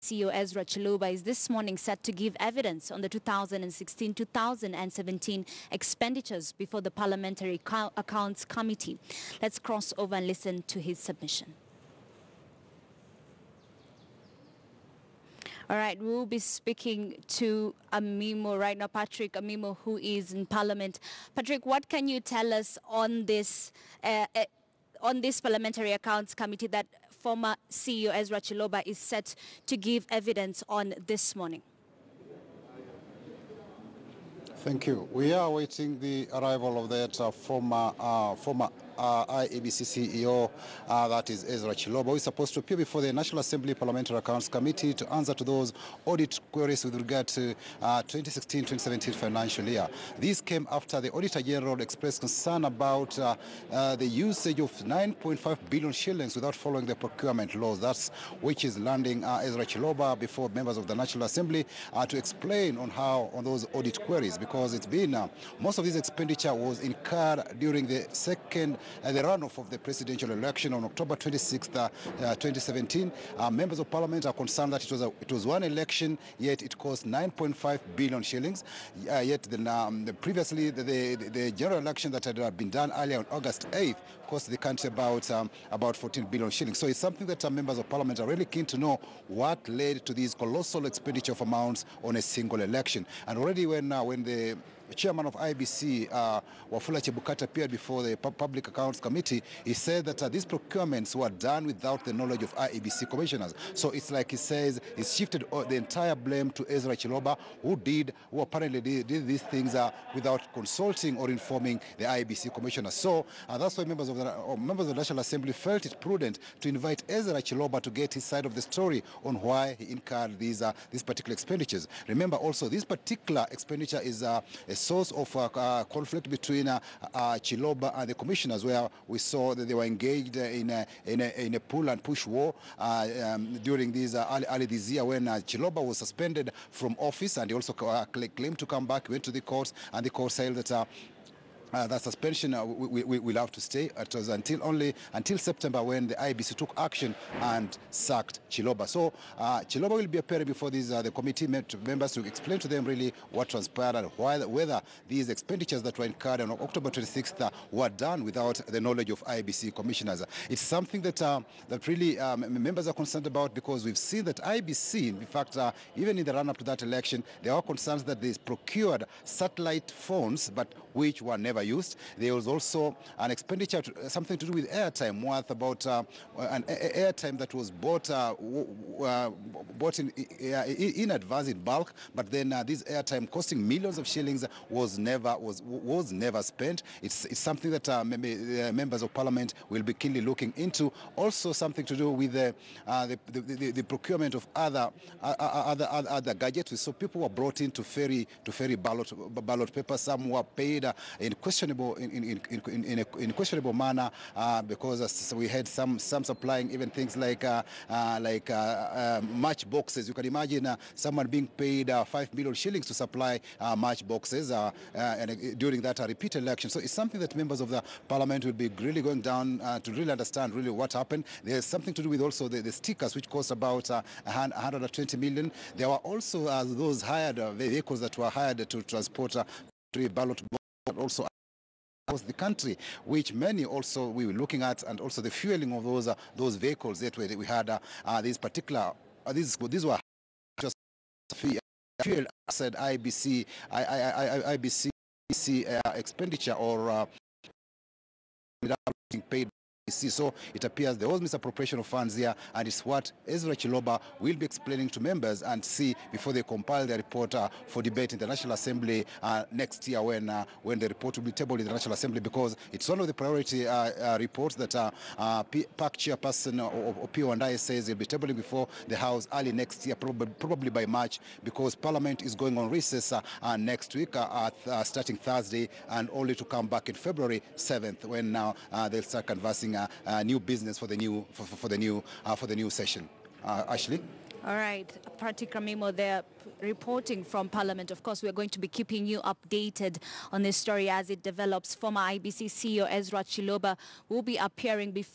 CEO Ezra Chiloba is this morning set to give evidence on the 2016-2017 expenditures before the Parliamentary Accounts Committee. Let's cross over and listen to his submission. All right, we'll be speaking to Amimo right now, Patrick Amimo, who is in Parliament. Patrick, what can you tell us on this Parliamentary Accounts Committee that former CEO Ezra Chiloba is set to give evidence on this morning? Thank you. We are awaiting the arrival of that former IEBC CEO, that is Ezra Chiloba, who is supposed to appear before the National Assembly Parliamentary Accounts Committee to answer to those audit queries with regard to 2016-2017 financial year. This came after the Auditor General expressed concern about the usage of 9.5 billion shillings without following the procurement laws. That's which is landing Ezra Chiloba before members of the National Assembly to explain on those audit queries, because it's been most of this expenditure was incurred during the the runoff of the presidential election on October 26th, 2017. Members of Parliament are concerned that it was one election, yet it cost 9.5 billion shillings. Yet previously the general election that had been done earlier on August 8th cost the country about 14 billion shillings. So it's something that members of Parliament are really keen to know what led to these colossal expenditure of amounts on a single election. And already when the chairman of IEBC, Wafula Chebukati, appeared before the Public Accounts Committee, he said that these procurements were done without the knowledge of IEBC commissioners. So it's like he says, he shifted the entire blame to Ezra Chiloba, who apparently did these things without consulting or informing the IEBC commissioners. So that's why members of the National Assembly felt it prudent to invite Ezra Chiloba to get his side of the story on why he incurred these particular expenditures. Remember also, this particular expenditure is a source of conflict between Chiloba and the commissioners, where we saw that they were engaged in a pull and push war during this early this year, when Chiloba was suspended from office, and he also claimed to come back, went to the courts, and the court said that that suspension will have to stay. It was until September, when the IEBC took action and sacked Chiloba. So Chiloba will be appearing before the committee members to explain to them really what transpired and whether these expenditures that were incurred on October 26th were done without the knowledge of IEBC commissioners. It's something that really members are concerned about, because we've seen that IEBC, in fact, even in the run-up to that election, there are concerns that they procured satellite phones, but which were never used. There was also an expenditure, something to do with airtime, worth about an airtime that was bought in advance in bulk, but then this airtime costing millions of shillings was never spent. It's something that members of Parliament will be keenly looking into. Also, something to do with the procurement of other gadgets. So people were brought in to ferry ballot papers. Some were paid in questionable manner, because we had some supplying even things like match boxes. You can imagine someone being paid 5 million shillings to supply match boxes during that repeat election. So it's something that members of the Parliament will be really going down to really understand really what happened. There's something to do with also the stickers, which cost about 120 million. There were also those vehicles that were hired to transport ballot boxes, also across the country, which many also we were looking at, and also the fueling of those vehicles. That we had these were just fuel, said IEBC expenditure or without being paid. So it appears there was misappropriation of funds here, and it's what Ezra Chiloba will be explaining to members and see before they compile their report for debate in the National Assembly next year, when the report will be tabled in the National Assembly, because it's one of the priority reports that PAC chairperson Opio and I says he'll be tabling before the House early next year, probably by March, because Parliament is going on recess next week starting Thursday, and only to come back in February 7th, when now they'll start canvassing new business for the new session. Ashley. All right, Patrick Amimo there reporting from Parliament. Of course, we're going to be keeping you updated on this story as it develops. Former IEBC CEO Ezra Chiloba will be appearing before